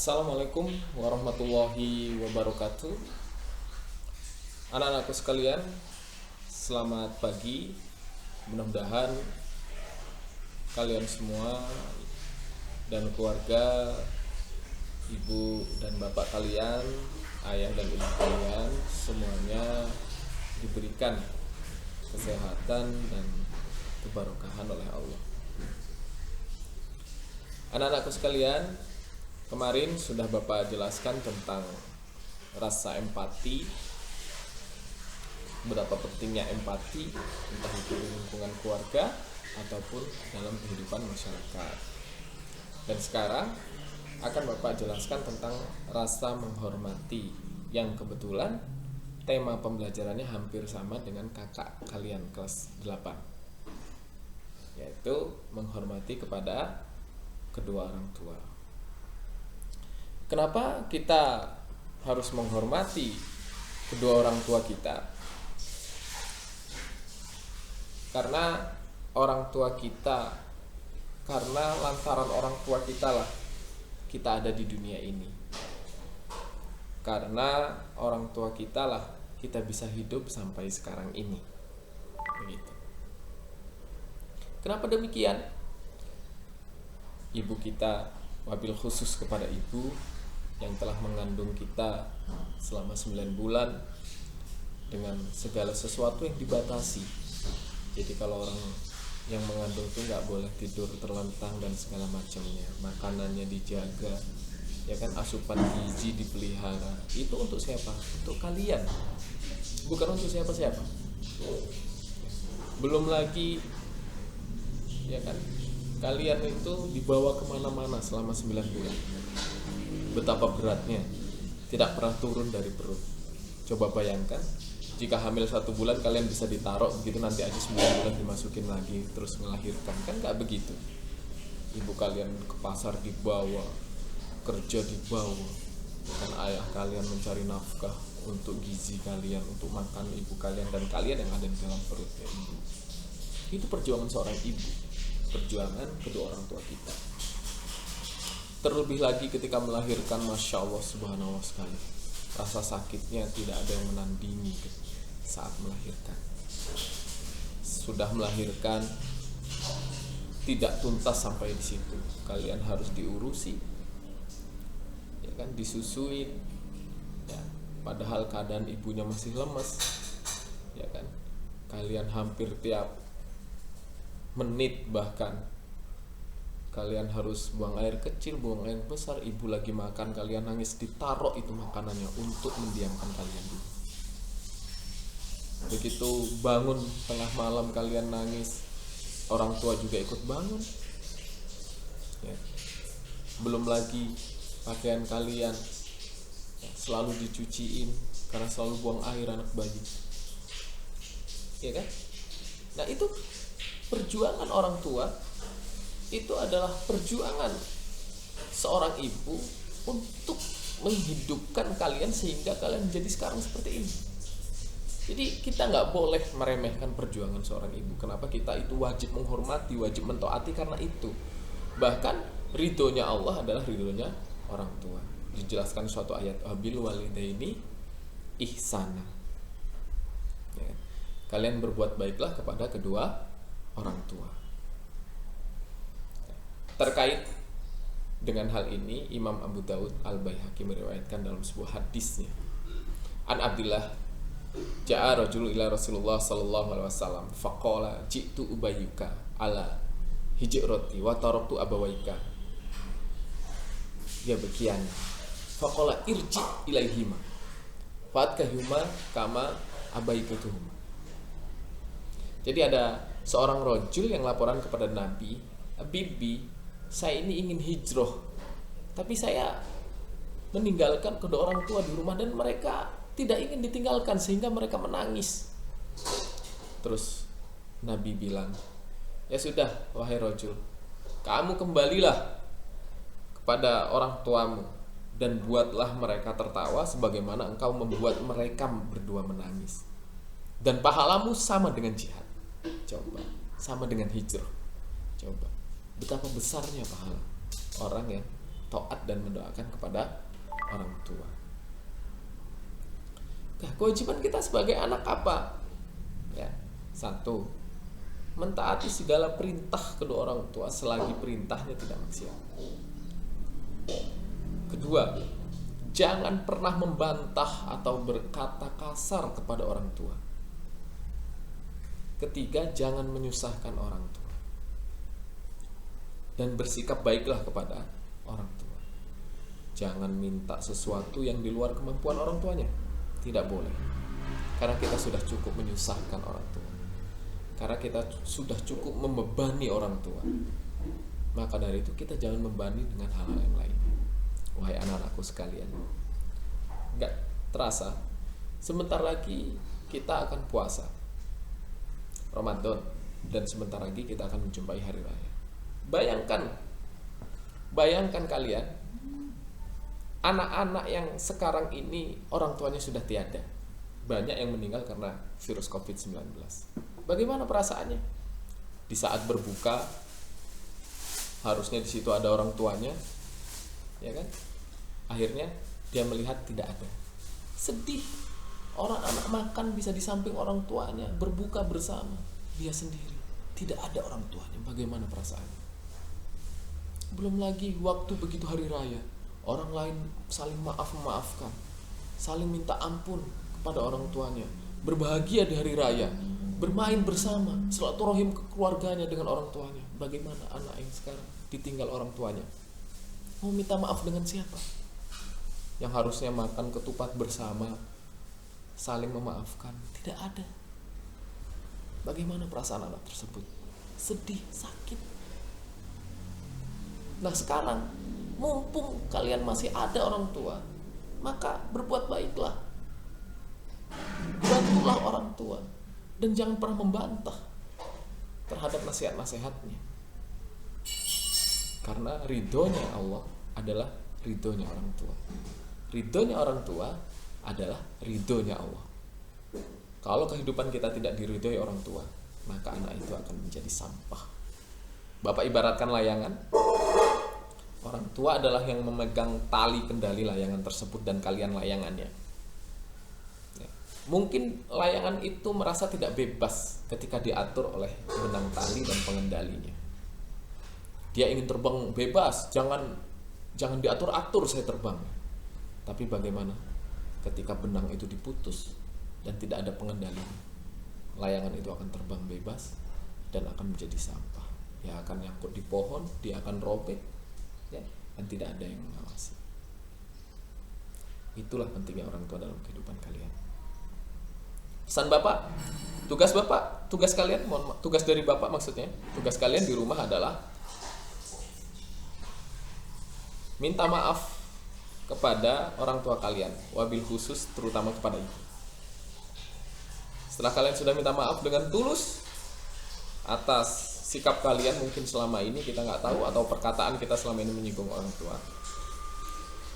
Assalamualaikum warahmatullahi wabarakatuh. Anak-anakku sekalian, selamat pagi. Mudah-mudahan kalian semua dan keluarga, ibu dan bapak kalian, ayah dan ibu kalian, semuanya diberikan kesehatan dan keberkahan oleh Allah. Anak-anakku sekalian, kemarin sudah Bapak jelaskan tentang rasa empati, berapa pentingnya empati, entah itu di lingkungan keluarga ataupun dalam kehidupan masyarakat. Dan sekarang akan Bapak jelaskan tentang rasa menghormati, yang kebetulan tema pembelajarannya hampir sama dengan kakak kalian kelas 8, yaitu menghormati kepada kedua orang tua. Kenapa kita harus menghormati kedua orang tua kita? Karena orang tua kita, karena lantaran orang tua kita lah kita ada di dunia ini. Karena orang tua kita lah kita bisa hidup sampai sekarang ini. Begitu. Kenapa demikian? Ibu kita, wabil khusus kepada ibu yang telah mengandung kita selama 9 bulan dengan segala sesuatu yang dibatasi. Jadi kalau orang yang mengandung itu nggak boleh tidur terlentang dan segala macamnya, makanannya dijaga, ya kan, asupan gizi dipelihara. Itu untuk siapa? Untuk kalian, bukan untuk siapa-siapa. Belum lagi, ya kan, kalian itu dibawa kemana-mana selama 9 bulan. Betapa beratnya, tidak pernah turun dari perut. Coba bayangkan, jika hamil 1 bulan kalian bisa ditaruh begitu, nanti aja 9 bulan dimasukin lagi terus melahirkan. Kan gak begitu. Ibu kalian ke pasar dibawa, kerja dibawa, kan ayah kalian mencari nafkah untuk gizi kalian, untuk makan ibu kalian dan kalian yang ada di dalam perutnya ibu. Itu perjuangan seorang ibu, perjuangan kedua orang tua kita. Terlebih lagi ketika melahirkan, Masya Allah subhanallah sekali, rasa sakitnya tidak ada yang menandingi saat melahirkan. Sudah melahirkan, tidak tuntas sampai di situ, kalian harus diurusi, ya kan, disusuin, ya, padahal keadaan ibunya masih lemes, ya kan, kalian hampir tiap menit bahkan kalian harus buang air kecil, buang air besar, ibu lagi makan, kalian nangis, ditaruh itu makanannya untuk mendiamkan kalian dulu. Begitu bangun tengah malam kalian nangis, orang tua juga ikut bangun, ya. Belum lagi pakaian kalian selalu dicuciin karena selalu buang air anak bayi, ya kan? Nah, itu perjuangan orang tua. Itu adalah perjuangan seorang ibu untuk menghidupkan kalian sehingga kalian menjadi sekarang seperti ini. Jadi kita nggak boleh meremehkan perjuangan seorang ibu. Kenapa? Kita itu wajib menghormati, wajib mentaati karena itu. Bahkan ridhonya Allah adalah ridhonya orang tua. Dijelaskan suatu ayat, wabil walidaini ihsana, ya. Kalian berbuat baiklah kepada kedua orang tua. Terkait dengan hal ini, Imam Abu Daud Al-Baihaqi meriwayatkan dalam sebuah hadisnya, An Abdillah ja'a rajul ila Rasulullah sallallahu alaihi wasallam faqala ji'tu ubayyuka ala hijrati wa taraktu abawaika ya bakian faqala irji ilaihima fatkahuma kama abaikatuhuma. Jadi ada seorang rajul yang laporan kepada Nabi, Bibi, saya ini ingin hijrah, tapi saya meninggalkan kedua orang tua di rumah dan mereka tidak ingin ditinggalkan sehingga mereka menangis. Terus Nabi bilang, ya sudah wahai rajul, kamu kembalilah kepada orang tuamu dan buatlah mereka tertawa sebagaimana engkau membuat mereka berdua menangis, dan pahalamu sama dengan jihad. Coba, sama dengan hijrah. Coba betapa besarnya pahala orang yang taat dan mendoakan kepada orang tua. Nah, kewajiban kita sebagai anak apa? Ya, satu, mentaati segala perintah kedua orang tua selagi perintahnya tidak maksiat. Kedua, jangan pernah membantah atau berkata kasar kepada orang tua. Ketiga, jangan menyusahkan orang tua. Dan bersikap baiklah kepada orang tua. Jangan minta sesuatu yang di luar kemampuan orang tuanya. Tidak boleh. Karena kita sudah cukup menyusahkan orang tua. Karena kita sudah cukup membebani orang tua. Maka dari itu kita jangan membebani dengan hal-hal yang lain. Wahai anak-anakku sekalian, nggak terasa sebentar lagi kita akan puasa Ramadan, dan sebentar lagi kita akan menjumpai hari raya. Bayangkan kalian, anak-anak yang sekarang ini orang tuanya sudah tiada, banyak yang meninggal karena virus COVID-19. Bagaimana perasaannya? Di saat berbuka harusnya di situ ada orang tuanya, ya kan? Akhirnya dia melihat tidak ada. Sedih. Orang anak makan bisa di samping orang tuanya, berbuka bersama, dia sendiri tidak ada orang tuanya. Bagaimana perasaannya? Belum lagi waktu begitu hari raya, orang lain saling memaafkan, saling minta ampun kepada orang tuanya, berbahagia di hari raya, bermain bersama, silaturahim ke keluarganya dengan orang tuanya. Bagaimana anak yang sekarang ditinggal orang tuanya? Mau minta maaf dengan siapa? Yang harusnya makan ketupat bersama, saling memaafkan, tidak ada. Bagaimana perasaan anak tersebut? Sedih, sakit. Nah sekarang, mumpung kalian masih ada orang tua, maka berbuat baiklah. Bantulah orang tua. Dan jangan pernah membantah terhadap nasihat-nasihatnya. Karena ridhonya Allah adalah ridhonya orang tua. Ridhonya orang tua adalah ridhonya Allah. Kalau kehidupan kita tidak diridhoi orang tua, maka anak itu akan menjadi sampah. Bapak ibaratkan layangan. Orang tua adalah yang memegang tali kendali layangan tersebut dan kalian layangannya. Ya. Mungkin layangan itu merasa tidak bebas ketika diatur oleh benang tali dan pengendalinya. Dia ingin terbang bebas, jangan diatur-atur saya terbang. Tapi bagaimana ketika benang itu diputus dan tidak ada pengendalinya? Layangan itu akan terbang bebas dan akan menjadi sampah. Ya akan nyangkut di pohon, dia akan robek, ya, dan tidak ada yang mengawasi. Itulah pentingnya orang tua dalam kehidupan kalian. Pesan Bapak, tugas kalian, tugas dari Bapak maksudnya, tugas kalian di rumah adalah minta maaf kepada orang tua kalian, wabil khusus terutama kepada ibu. Setelah kalian sudah minta maaf dengan tulus atas sikap kalian mungkin selama ini kita nggak tahu, atau perkataan kita selama ini menyinggung orang tua.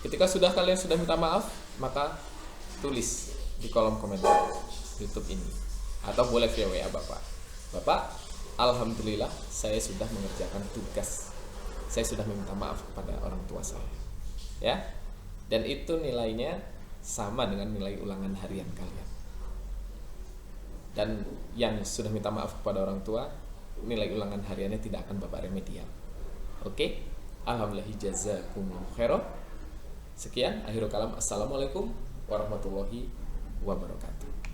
Ketika kalian sudah minta maaf, maka tulis di kolom komentar YouTube ini, atau boleh via WA Bapak, alhamdulillah saya sudah mengerjakan tugas. Saya sudah meminta maaf kepada orang tua saya. Ya. Dan itu nilainya sama dengan nilai ulangan harian kalian. Dan yang sudah minta maaf kepada orang tua, nilai ulangan hariannya tidak akan Bapak remedial. Oke? Alhamdulillah, jazakumullahu khairan. Sekian, akhirul kalam. Assalamualaikum warahmatullahi wabarakatuh.